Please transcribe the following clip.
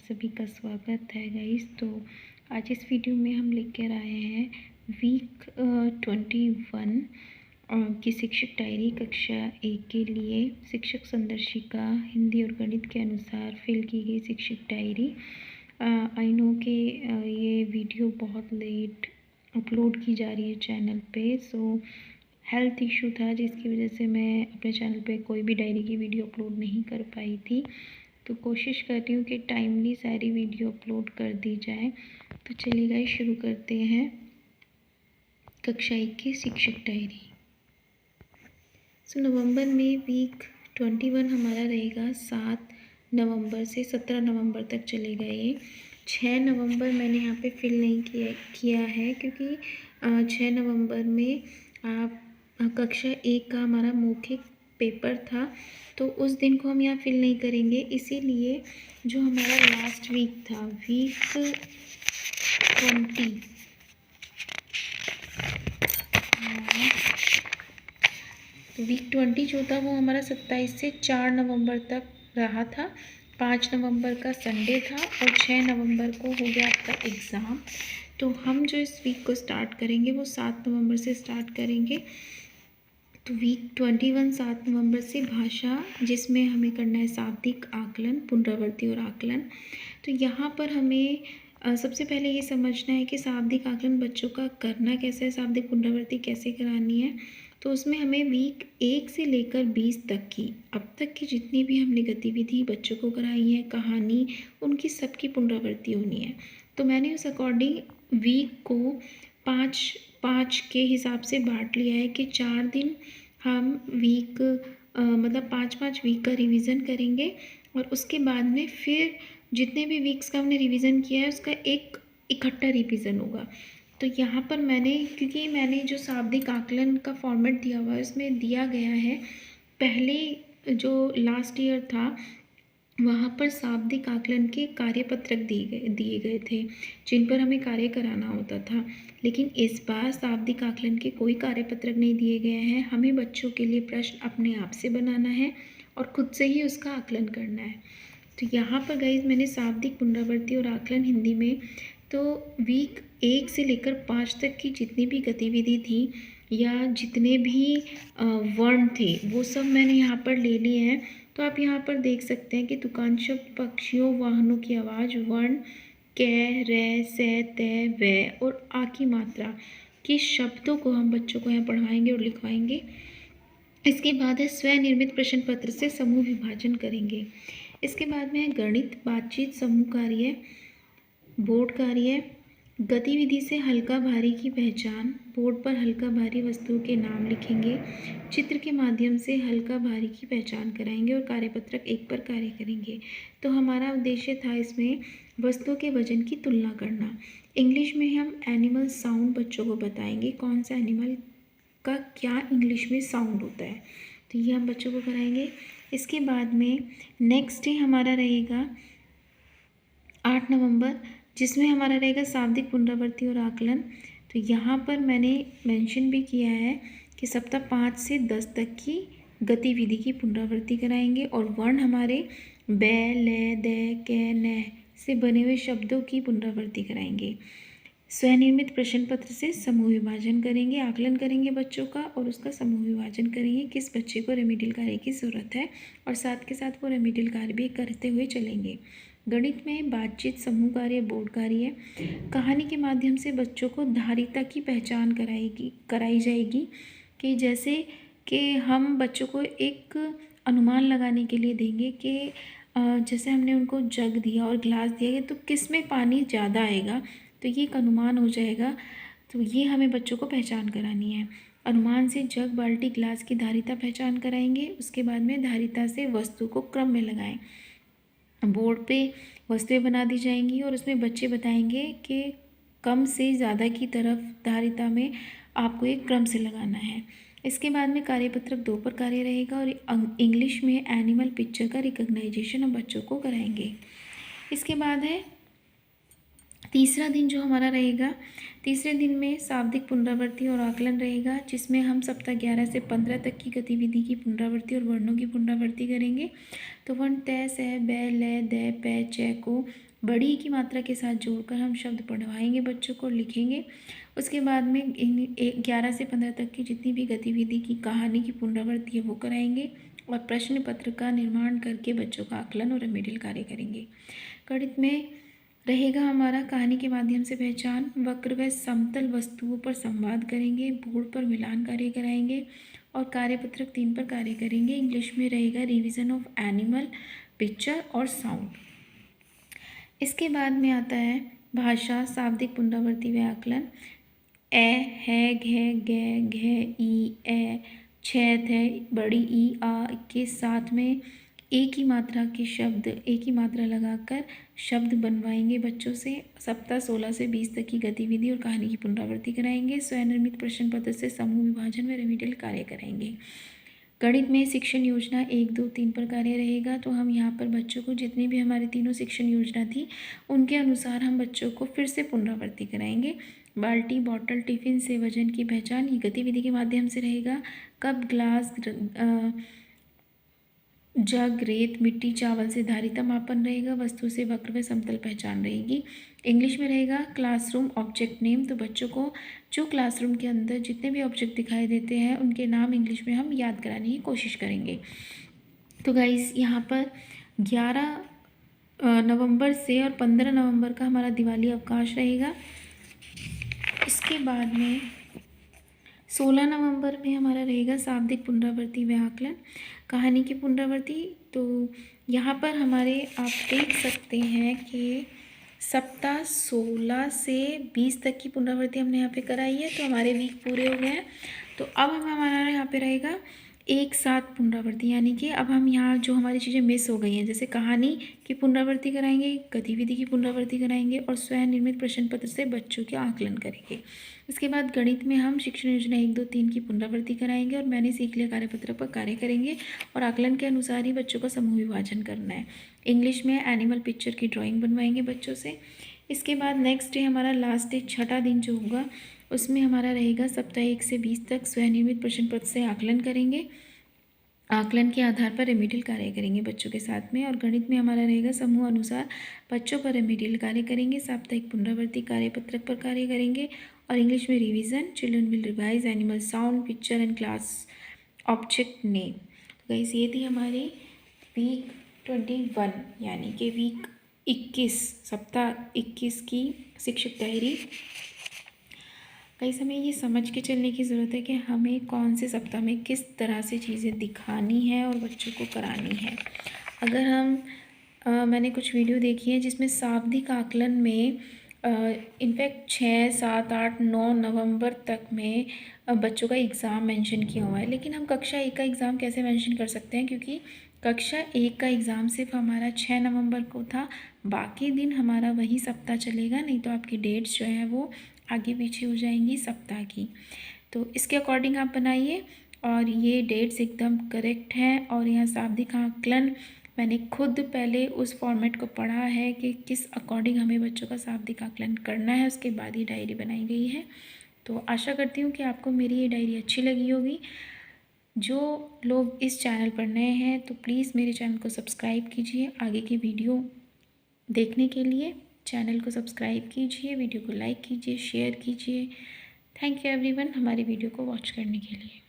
सभी का स्वागत है गाइस। तो आज इस वीडियो में हम लेकर आए हैं वीक 21 की शिक्षक डायरी कक्षा 1 के लिए शिक्षक संदर्शिका हिंदी और गणित के अनुसार फिल की गई शिक्षक डायरी। आई नो कि ये वीडियो बहुत लेट अपलोड की जा रही है चैनल पे। सो हेल्थ इशू था जिसकी वजह से मैं अपने चैनल पे कोई भी डायरी की वीडियो अपलोड नहीं कर पाई थी। तो कोशिश कर रही हूँ कि टाइमली सारी वीडियो अपलोड कर दी जाए। तो चलिए गाइस शुरू करते हैं कक्षा 1 की शिक्षक डायरी। नवंबर में वीक 21 हमारा रहेगा 7 नवंबर से 17 नवंबर तक चलेगा। ये 6 नवंबर मैंने यहाँ पे फिल नहीं किया है क्योंकि 6 नवंबर में आप कक्षा 1 का हमारा मौखिक पेपर था, तो उस दिन को हम यहाँ फिल नहीं करेंगे। इसीलिए जो हमारा लास्ट वीक था वीक 20 तो वीक 20 जो था वो हमारा 27 से 4 नवंबर तक रहा था। 5 नवंबर का संडे था और 6 नवंबर को हो गया आपका एग्ज़ाम। तो हम जो इस वीक को स्टार्ट करेंगे वो 7 नवंबर से स्टार्ट करेंगे। तो वीक 21 7 नवंबर से भाषा, जिसमें हमें करना है शाब्दिक आकलन, पुनरावृत्ति और आकलन। तो यहाँ पर हमें सबसे पहले ये समझना है कि शाब्दिक आकलन बच्चों का करना कैसे है, शाब्दिक पुनरावृत्ति कैसे करानी है। तो उसमें हमें वीक 1 से लेकर 20 तक की अब तक की जितनी भी हमने गतिविधि बच्चों को कराई है, कहानी, उनकी सबकी पुनरावृत्ति होनी है। तो मैंने उस अकॉर्डिंग वीक को 5 के हिसाब से बांट लिया है कि 4 दिन हम वीक मतलब 5 वीक का रिवीजन करेंगे और उसके बाद में फिर जितने भी वीक्स का हमने रिवीजन किया है उसका एक इकट्ठा रिवीजन होगा। तो यहाँ पर क्योंकि मैंने जो शाब्दिक आकलन का फॉर्मेट दिया हुआ है उसमें दिया गया है, पहले जो लास्ट ईयर था वहाँ पर शाब्दिक आकलन के कार्यपत्रक दिए गए थे जिन पर हमें कार्य कराना होता था। लेकिन इस बार शाब्दिक आकलन के कोई कार्यपत्रक नहीं दिए गए हैं। हमें बच्चों के लिए प्रश्न अपने आप से बनाना है और खुद से ही उसका आकलन करना है। तो यहाँ पर गाइस मैंने शाब्दिक पुनरावृत्ति और आकलन हिंदी में तो वीक 1 से लेकर 5 तक की जितनी भी गतिविधि थी या जितने भी वर्ण थे वो सब मैंने यहाँ पर ले लिए हैं। तो आप यहाँ पर देख सकते हैं कि दुकान शब्द, पक्षियों, वाहनों की आवाज़, वर्ण, कै, रै, से, तय, वे और आ की मात्रा के शब्दों को हम बच्चों को यहाँ पढ़वाएंगे और लिखवाएंगे। इसके बाद है स्वनिर्मित प्रश्न पत्र से समूह विभाजन करेंगे। इसके बाद में है गणित, बातचीत, समूह कार्य, बोर्ड कार्य, गतिविधि से हल्का भारी की पहचान, बोर्ड पर हल्का भारी वस्तुओं के नाम लिखेंगे, चित्र के माध्यम से हल्का भारी की पहचान कराएंगे और कार्यपत्रक 1 पर कार्य करेंगे। तो हमारा उद्देश्य था इसमें वस्तुओं के वजन की तुलना करना। इंग्लिश में हम एनिमल साउंड बच्चों को बताएंगे, कौन सा एनिमल का क्या इंग्लिश में साउंड होता है, तो ये हम बच्चों को कराएंगे। इसके बाद में नेक्स्ट डे हमारा रहेगा 8 नवंबर, जिसमें हमारा रहेगा शाब्दिक पुनरावृत्ति और आकलन। तो यहाँ पर मैंने मेंशन भी किया है कि सप्ताह 5 से 10 तक की गतिविधि की पुनरावृत्ति कराएंगे और वर्ण हमारे बै, ले, दे, कै, नै से बने हुए शब्दों की पुनरावृत्ति कराएंगे। स्वनिर्मित प्रश्न पत्र से समूह विभाजन करेंगे, आकलन करेंगे बच्चों का और उसका समूह विभाजन करेंगे, किस बच्चे को रेमेडियल कार्य की ज़रूरत है और साथ के साथ वो रेमेडियल कार्य भी करते हुए चलेंगे। गणित में बातचीत, समूह कार्य, बोर्ड कार्य, कहानी के माध्यम से बच्चों को धारिता की पहचान कराई जाएगी कि जैसे कि हम बच्चों को एक अनुमान लगाने के लिए देंगे कि जैसे हमने उनको जग दिया और ग्लास दिया है तो किस में पानी ज़्यादा आएगा, तो ये एक अनुमान हो जाएगा। तो ये हमें बच्चों को पहचान करानी है। अनुमान से जग, बाल्टी, ग्लास की धारिता पहचान कराएंगे। उसके बाद में धारिता से वस्तु को क्रम में लगाएं। बोर्ड पे वस्तुएं बना दी जाएंगी और उसमें बच्चे बताएंगे कि कम से ज़्यादा की तरफ धारिता में आपको एक क्रम से लगाना है। इसके बाद में कार्यपत्रक 2 पर कार्य रहेगा और इंग्लिश में एनिमल पिक्चर का रिकॉग्नाइजेशन हम बच्चों को कराएंगे। इसके बाद है तीसरा दिन जो हमारा रहेगा, तीसरे दिन में शाब्दिक पुनरावृत्ति और आकलन रहेगा, जिसमें हम सप्ताह 11 से 15 तक की गतिविधि की पुनरावृत्ति और वर्णों की पुनरावृत्ति करेंगे। तो वर्ण तय, सह, बै, लय, दै, पै, चै को बड़ी की मात्रा के साथ जोड़कर हम शब्द पढ़वाएंगे बच्चों को, लिखेंगे। उसके बाद में 11 से 15 तक की जितनी भी गतिविधि की कहानी की पुनरावृत्ति है वो कराएंगे और प्रश्न पत्र का निर्माण करके बच्चों का आकलन और रेमेडियल कार्य करेंगे। गणित में रहेगा हमारा कहानी के माध्यम से पहचान, वक्र व समतल वस्तुओं पर संवाद करेंगे, बोर्ड पर मिलान कार्य कराएंगे और कार्यपत्रक 3 पर कार्य करेंगे। इंग्लिश में रहेगा रिवीजन ऑफ एनिमल, पिक्चर और साउंड। इसके बाद में आता है भाषा, शाब्दिक पुनरावृत्ति व आकलन। ए, है, घे, गे, घे, ई, ए, छः, थे, बड़ी ई, आ के साथ में एक ही मात्रा के शब्द, एक ही मात्रा लगाकर शब्द बनवाएंगे बच्चों से। सप्ताह 16 से 20 तक की गतिविधि और कहानी की पुनरावृत्ति कराएंगे। स्वनिर्मित प्रश्न पत्र से समूह विभाजन व रेमेडियल कार्य कराएंगे। गणित में शिक्षण योजना 1, 2, 3 पर कार्य रहेगा। तो हम यहाँ पर बच्चों को जितनी भी हमारी तीनों शिक्षण योजना थी उनके अनुसार हम बच्चों को फिर से पुनरावृत्ति कराएंगे। बाल्टी, बॉटल, टिफिन से वजन की पहचान, ये गतिविधि के माध्यम से रहेगा। कप, ग्लास, जग, रेत, मिट्टी, चावल से धारिता मापन रहेगा। वस्तु से वक्र व समतल पहचान रहेगी। इंग्लिश में रहेगा क्लासरूम, ऑब्जेक्ट नेम। तो बच्चों को जो क्लासरूम के अंदर जितने भी ऑब्जेक्ट दिखाई देते हैं उनके नाम इंग्लिश में हम याद कराने की कोशिश करेंगे। तो गाइस यहाँ पर 11 नवंबर से और 15 नवंबर का हमारा दिवाली अवकाश रहेगा। इसके बाद में 16 नवंबर में हमारा रहेगा शाब्दिक पुनरावृत्ति व आकलन, कहानी की पुनरावृत्ति। तो यहाँ पर हमारे आप देख सकते हैं कि सप्ताह 16 से 20 तक की पुनरावृत्ति हमने यहाँ पे कराई है। तो हमारे वीक पूरे हो गए हैं। तो अब हमारा यहाँ पे रहेगा एक साथ पुनरावृत्ति, यानी कि अब हम यहाँ जो हमारी चीज़ें मिस हो गई हैं, जैसे कहानी की पुनरावृत्ति कराएंगे, गतिविधि की पुनरावृत्ति कराएंगे और स्वयं निर्मित प्रश्न पत्र से बच्चों के आकलन करेंगे। इसके बाद गणित में हम शिक्षण योजना 1, 2, 3 की पुनरावृत्ति कराएंगे और मैंने सीख लिया कार्यपत्र पर कार्य करेंगे और आकलन के अनुसार ही बच्चों का समूह विभाजन करना है। इंग्लिश में एनिमल पिक्चर की ड्राइंग बनवाएंगे बच्चों से। इसके बाद नेक्स्ट डे हमारा लास्ट डे, छठा दिन जो होगा उसमें हमारा रहेगा सप्ताह 1 से 20 तक स्वनिर्मित प्रश्न पत्र से आकलन करेंगे। आकलन के आधार पर रेमेडियल कार्य करेंगे बच्चों के साथ में। और गणित में हमारा रहेगा समूह अनुसार बच्चों पर रेमेडियल कार्य करेंगे, साप्ताहिक पुनरावृत्ति, कार्यपत्रक पर कार्य करेंगे और इंग्लिश में revision, children will revise animal sound, picture and class object name. तो गाइस ये थी हमारी वीक 21 यानी कि वीक 21 सप्ताह 21 की शिक्षक डायरी। गाइस हमें ये समझ के चलने की ज़रूरत है कि हमें कौन से सप्ताह में किस तरह से चीज़ें दिखानी है और बच्चों को करानी है। अगर हम मैंने कुछ वीडियो देखी है जिसमें शाब्दिक आकलन में इनफैक्ट 6, 7, 8, 9 नवंबर तक में बच्चों का एग्ज़ाम मेंशन किया हुआ है। लेकिन हम कक्षा 1 का एग्ज़ाम कैसे मेंशन कर सकते हैं, क्योंकि कक्षा 1 का एग्ज़ाम सिर्फ हमारा 6 नवंबर को था, बाकी दिन हमारा वही सप्ताह चलेगा। नहीं तो आपकी डेट्स जो है वो आगे पीछे हो जाएंगी सप्ताह की। तो इसके अकॉर्डिंग आप बनाइए और ये डेट्स एकदम करेक्ट हैं। और यहाँ शाब्दिक आकलन मैंने खुद पहले उस फॉर्मेट को पढ़ा है कि किस अकॉर्डिंग हमें बच्चों का शाब्दिक आकलन करना है, उसके बाद ये डायरी बनाई गई है। तो आशा करती हूँ कि आपको मेरी ये डायरी अच्छी लगी होगी। जो लोग इस चैनल पर नए हैं तो प्लीज़ मेरे चैनल को सब्सक्राइब कीजिए। आगे की वीडियो देखने के लिए चैनल को सब्सक्राइब कीजिए, वीडियो को लाइक कीजिए, शेयर कीजिए। थैंक यू एवरीवन हमारी वीडियो को वॉच करने के लिए।